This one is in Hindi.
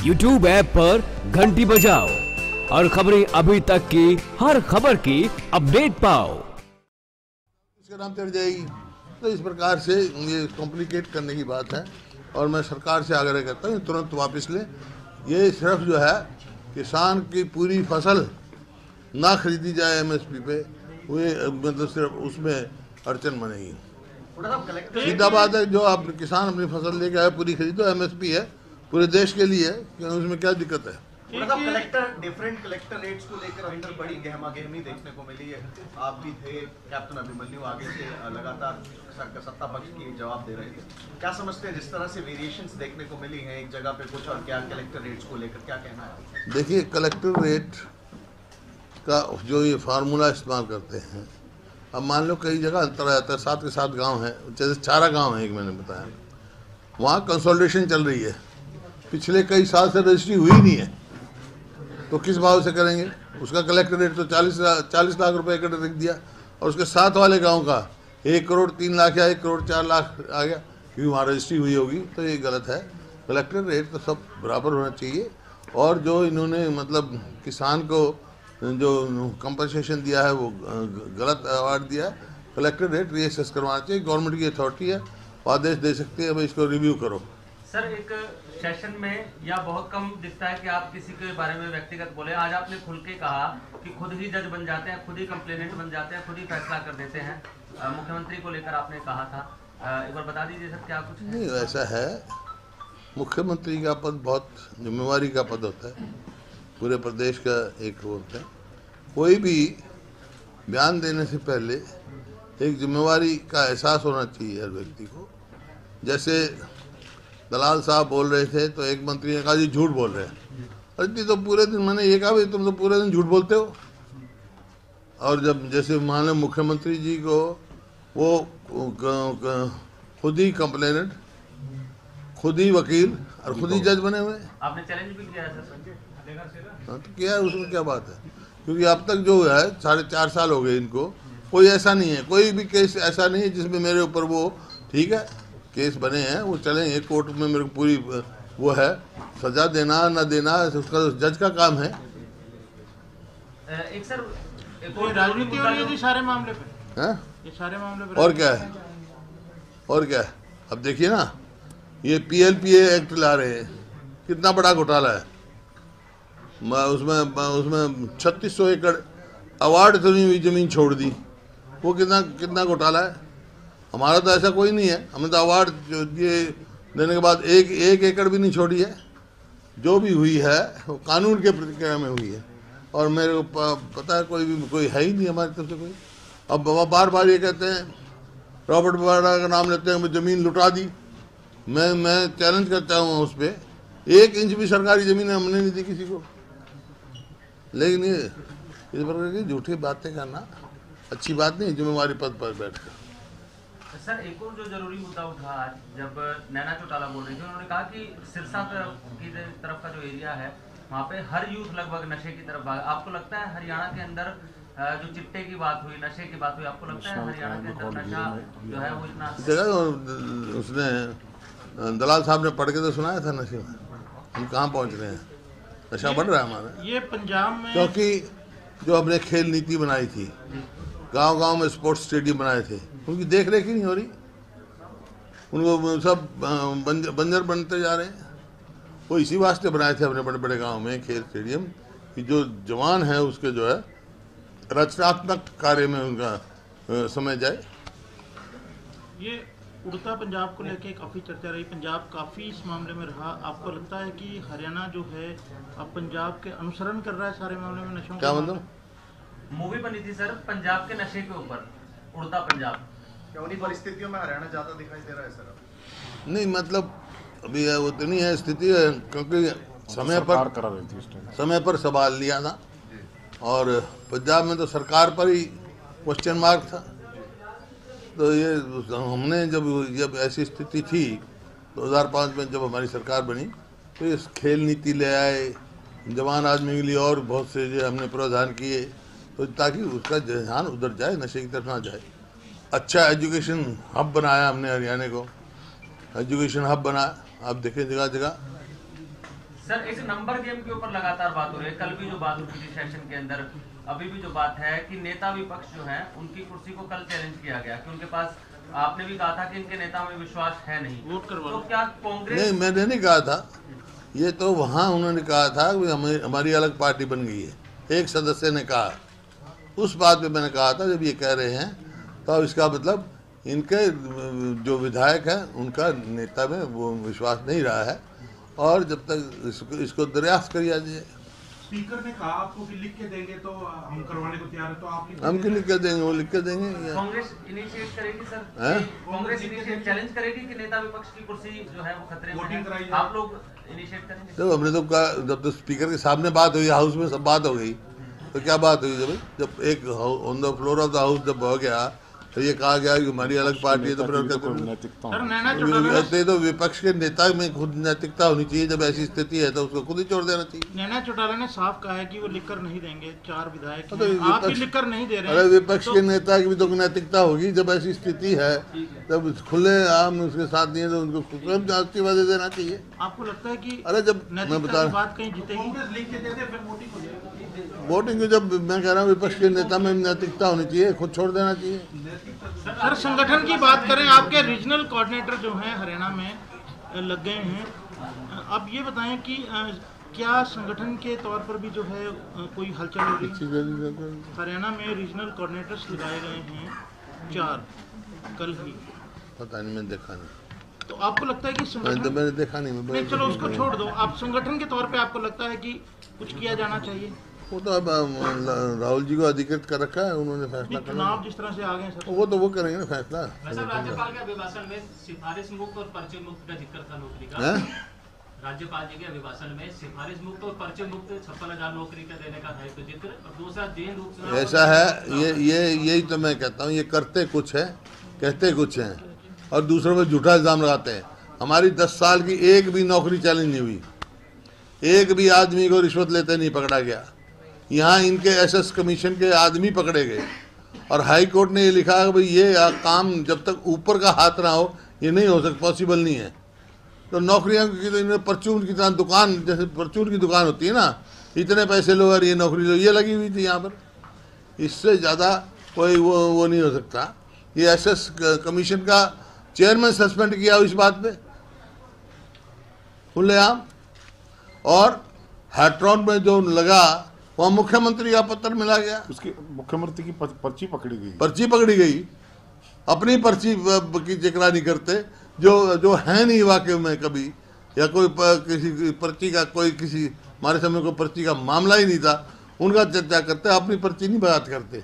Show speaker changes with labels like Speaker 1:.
Speaker 1: YouTube ऐप पर घंटी बजाओ और खबरें अभी तक की हर खबर की अपडेट पाओ।
Speaker 2: इसका नाम चढ़ जाएगी, तो इस प्रकार से ये कॉम्प्लिकेट करने की बात है और मैं सरकार से आग्रह करता हूँ तुरंत वापस लें। ये सिर्फ जो है किसान की पूरी फसल ना खरीदी जाए एमएसपी पे, वे मतलब सिर्फ उसमें अड़चन बनेगी। सीधा बात है, जो आप किसान अपनी फसल लेके आए पूरी खरीदो, एमएसपी है पूरे देश के लिए, उसमें क्या दिक्कत है।
Speaker 3: डिफरेंट कलेक्टर रेट्स को लेकर अंदर बड़ी गहमा-गहमी देखने को मिली है। आप भी थे, कैप्टन अभिमन्यु आगे से लगातार सत्ता पक्ष की जवाब दे रहे थे। क्या समझते हैं जिस तरह से वेरिएशंस देखने को मिली हैं एक जगह पे कुछ और क्या कलेक्टर रेट्स को लेकर क्या कहना है?
Speaker 2: देखिए, कलेक्टर रेट का जो ये फार्मूला इस्तेमाल करते हैं, अब मान लो कई जगह अंतर आ जाता है, 7 के 7 गाँव है, जैसे चारा गाँव है एक, मैंने बताया वहाँ कंसोलिडेशन चल रही है, पिछले कई साल से रजिस्ट्री हुई नहीं है, तो किस भाव से करेंगे। उसका कलेक्टर रेट तो 40 लाख रुपए एकड़ रख दिया और उसके साथ वाले गांव का 1 करोड़ 3 लाख या 1 करोड़ 4 लाख आ गया, क्योंकि वहाँ रजिस्ट्री हुई होगी, तो ये गलत है। कलेक्टर रेट तो सब बराबर होना चाहिए और जो इन्होंने मतलब किसान को जो कंपनसेशन दिया है वो गलत अवार्ड दिया है। कलेक्टर रेट रीअसेस करवाना चाहिए, गवर्नमेंट की अथॉरिटी है, वो आदेश दे सकती है, भाई इसको रिव्यू करो।
Speaker 4: सर, एक सेशन में या बहुत कम दिखता है कि आप किसी के बारे में व्यक्तिगत बोले। आज आपने खुल के कहा कि खुद ही जज बन जाते हैं, खुद ही कंप्लेनेंट बन जाते हैं, खुद ही फैसला कर देते हैं। मुख्यमंत्री को लेकर आपने कहा था, एक बार बता दीजिए सर क्या कुछ है?
Speaker 2: नहीं, ऐसा है, मुख्यमंत्री का पद बहुत जिम्मेवारी का पद होता है, पूरे प्रदेश का एक होता है। कोई भी बयान देने से पहले एक जिम्मेवारी का एहसास होना चाहिए हर व्यक्ति को। जैसे दलाल साहब बोल रहे थे तो एक मंत्री ने कहा जी झूठ बोल रहे हैं, अरे तो पूरे दिन मैंने ये कहा भाई तुम तो पूरे दिन झूठ बोलते हो। और जब जैसे मान लो मुख्यमंत्री जी को वो खुद ही कंप्लेनेंट, खुद ही वकील और खुद ही जज बने हुए।
Speaker 4: आपने चैलेंज भी किया है सर?
Speaker 2: हाँ, तो क्या है, उसमें क्या बात है, क्योंकि अब तक जो है 4.5 साल हो गए इनको, कोई ऐसा नहीं है, कोई भी केस ऐसा नहीं है जिसमें मेरे ऊपर वो, ठीक है केस बने हैं वो चलेंगे कोर्ट में, मेरे को पूरी वो है, सजा देना ना देना उसका जज का काम है।
Speaker 4: एक सर
Speaker 5: राजनीति हो रही है सारे मामले पे,
Speaker 2: हैं?
Speaker 5: ये सारे मामले पे
Speaker 2: और क्या है, और क्या है। अब देखिए ना, ये PLPA एक्ट ला रहे हैं, कितना बड़ा घोटाला है। उसमें 3600 एकड़ अवार्ड तो नहीं हुई, जमीन छोड़ दी, वो कितना घोटाला है। हमारा तो ऐसा कोई नहीं है, हमने तो अवार्ड ये देने के बाद एक एकड़ भी नहीं छोड़ी है। जो भी हुई है वो कानून के प्रतिक्रिया में हुई है और मेरे को पता है कोई है ही नहीं हमारी तरफ से कोई। अब बार बार ये कहते हैं, रॉबर्ट वाड्रा का नाम लेते हैं, ज़मीन लुटा दी। मैं चैलेंज करता हूँ उस पर, 1 इंच भी सरकारी ज़मीन हमने नहीं दी किसी को। लेकिन ये इस प्रकार की झूठी बातें करना अच्छी बात नहीं, जिम्मेवारी पद पर बैठकर।
Speaker 4: सर, एक और जो जरूरी मुद्दा उठा आज, जब नैना चौटाला बोल रही थी, उन्होंने कहा कि सिरसा की तरफ का जो एरिया है वहाँ पे हर यूथ लगभग नशे की तरफ भाग। आपको लगता है हरियाणा के अंदर जो चिट्टे की बात हुई, नशे की बात हुई, आपको लगता है हरियाणा के अंदर नशा जो है वो इतना
Speaker 2: देखा उसने दलाल साहब ने पढ़ के तो सुनाया था, नशे में हम कहाँ पहुँच रहे हैं, नशा बढ़ रहा है हमारा।
Speaker 5: ये पंजाब में,
Speaker 2: क्योंकि जो हमने खेल नीति बनाई थी, गांव-गांव में स्पोर्ट्स स्टेडियम बनाए थे, उनकी देख रेख ही नहीं हो रही, उनको सब बंजर बनते जा रहे हैं। वो इसी वास्ते बनाए थे अपने बड़े बड़े गांव में खेल स्टेडियम, कि जो जवान है उसके जो है रचनात्मक कार्य में उनका समय जाए।
Speaker 5: ये उड़ता पंजाब को लेके काफ़ी चर्चा रही, पंजाब काफ़ी इस मामले में रहा। आपको लगता है कि हरियाणा जो है अब पंजाब के अनुसरण कर रहा है सारे मामले में नशों?
Speaker 2: क्या मतलब?
Speaker 4: मूवी बनी थी सर पंजाब के नशे के ऊपर, उड़ता पंजाब।
Speaker 3: क्या उन्हीं परिस्थितियों में हरियाणा ज्यादा दिखाई दे रहा है सर?
Speaker 2: नहीं, मतलब अभी वो तो नहीं है स्थिति, क्योंकि समय पर सवाल लिया था और पंजाब में तो सरकार पर ही क्वेश्चन मार्क था। तो ये हमने जब ऐसी स्थिति थी 2005 में, जब हमारी सरकार बनी, तो ये खेल नीति ले आए, जवान आदमी के लिए और बहुत से जो हमने प्रावधान किए, तो ताकि उसका ध्यान उधर जाए, नशे की तरफ ना जाए। अच्छा एजुकेशन हब बनाया हमने हरियाणा को, एजुकेशन हब बनाया, आप देखें जगह जगह।
Speaker 4: सर एक नंबर गेम के ऊपर लगातार बात हो रही है। कल भी जो बात उठी थी सेशन के अंदर, अभी भी जो बात है कि नेता विपक्ष जो है उनकी कुर्सी को कल चैलेंज किया गया कि उनके पास, आपने भी कहा था कि इनके नेता में विश्वास है नहीं,
Speaker 5: वोट करवा
Speaker 4: तो क्या कांग्रेस?
Speaker 2: नहीं, मैंने नहीं कहा था ये, तो वहाँ उन्होंने कहा था कि हमारी अलग पार्टी बन गई है, एक सदस्य ने कहा। उस बात पे मैंने कहा था जब ये कह रहे हैं तो इसका मतलब इनके जो विधायक हैं उनका नेता में वो विश्वास नहीं रहा है, और जब तक इसको दरियाफ्त कर लिया जाए।
Speaker 6: स्पीकर ने कहा आपको कि लिख के देंगे तो हम करवाने को तैयार है, तो आप
Speaker 2: हम क्यों लिख के देंगे, वो लिख के देंगे।
Speaker 4: कांग्रेस इनिशिएट करेगी सर? कांग्रेस इनिशिएट चैलेंज करेगी कि नेता विपक्ष की कुर्सी जो है वो खतरे में
Speaker 6: वोटिंग कराई
Speaker 4: है,
Speaker 6: जाए।
Speaker 4: आप लोग इनिशिएट करेंगे?
Speaker 2: जब हमने तो कहा, जब तो स्पीकर के सामने बात हुई, हाउस में सब बात हो गई, तो क्या बात हुई? जब एक on the floor of the house जब हो गया तो ये कहा गया कि हमारी अलग पार्टी है, तो फिर
Speaker 5: सर नैना चौटाला
Speaker 2: ऐसे तो विपक्ष के नेता में खुद नैतिकता होनी चाहिए। जब ऐसी स्थिति है तो उसको खुद ही छोड़ देना चाहिए।
Speaker 5: नैना चौटाला ने साफ कहा है कि वो लिखकर नहीं देंगे, 4 विधायक
Speaker 2: तो
Speaker 5: हैं, आप भी
Speaker 2: विपक्ष-
Speaker 5: लिखकर नहीं दे रहे
Speaker 2: अरे
Speaker 5: हैं।
Speaker 2: विपक्ष के नेता की भी तो नैतिकता होगी। जब ऐसी स्थिति है तब खुले आम उसके साथ नहीं है तो उनको स्वयं इस्तीफा दे देना चाहिए।
Speaker 5: आपको लगता है कि
Speaker 2: अरे जब मैं
Speaker 5: नैतिकता
Speaker 2: बता
Speaker 5: की बात कहीं जीतेगी?
Speaker 6: कांग्रेस लिख के दे दे, फिर वोटिंग हो जाएगी।
Speaker 2: वोटिंग को, जब मैं कह रहा हूँ विपक्ष के नेता में नैतिकता होनी चाहिए, खुद छोड़ देना चाहिए।
Speaker 5: सर संगठन की बात करें, आपके रीजनल कोऑर्डिनेटर जो हैं हरियाणा में लग गए हैं, अब ये बताएं कि क्या संगठन के तौर पर भी जो है कोई हलचल हो रही है? हरियाणा में रीजनल कोऑर्डिनेटर्स लगाए गए हैं 4 कल ही।
Speaker 2: पता नहीं, मैंने देखा नहीं।
Speaker 5: तो आपको लगता है कि संगठन,
Speaker 2: मैंने देखा नहीं।
Speaker 5: नहीं चलो उसको छोड़ दो, आप संगठन के तौर पे आपको लगता है कि कुछ किया जाना चाहिए?
Speaker 2: वो तो अब राहुल जी को अधिकृत कर रखा है, उन्होंने फैसला करना।
Speaker 5: चुनाव जिस तरह से आ गए सर,
Speaker 2: वो करेंगे ना फैसला।
Speaker 7: वैसे राज्यपाल के अभिभाषण में सिफारिश मुक्त और पर्चे मुक्त का जिक्र था नौकरी का।
Speaker 2: हैं?
Speaker 7: राज्यपाल जी के अभिभाषण में सिफारिश मुक्त और पर्चे मुक्त 56,000 नौकरी का देने का है तो जिक्र, और दूसरा जैन उपचुनाव।
Speaker 2: ऐसा है, यही तो मैं कहता हूँ, ये करते कुछ है, कहते कुछ हैं, और दूसरों पे झूठा इल्जाम लगाते हैं। हमारी 10 साल की एक भी नौकरी चैलेंज नहीं हुई, एक भी आदमी को रिश्वत लेते नहीं पकड़ा गया। यहाँ इनके एसएस कमीशन के आदमी पकड़े गए, और हाई कोर्ट ने ये लिखा कि भाई ये काम जब तक ऊपर का हाथ ना हो ये नहीं हो सकता, पॉसिबल नहीं है। तो नौकरियाँ की तो इन्होंने परचून की तरह दुकान, जैसे परचून की दुकान होती है ना, इतने पैसे लो और ये नौकरी लो, ये लगी हुई थी यहाँ पर। इससे ज़्यादा कोई वो नहीं हो सकता। ये एसएस कमीशन का चेयरमैन सस्पेंड किया इस बात पे खुलेआम, और हैट्रॉन में जो लगा वहाँ मुख्यमंत्री का पत्र मिला गया,
Speaker 8: उसकी मुख्यमंत्री की पर्ची पकड़ी गई।
Speaker 2: पर्ची पकड़ी गई। अपनी पर्ची की जिक्र नहीं करते, जो है नहीं वाकई में कभी, या कोई किसी पर्ची का, कोई किसी हमारे समय को पर्ची का मामला ही नहीं था, उनका चर्चा करते, अपनी पर्ची नहीं बात करते।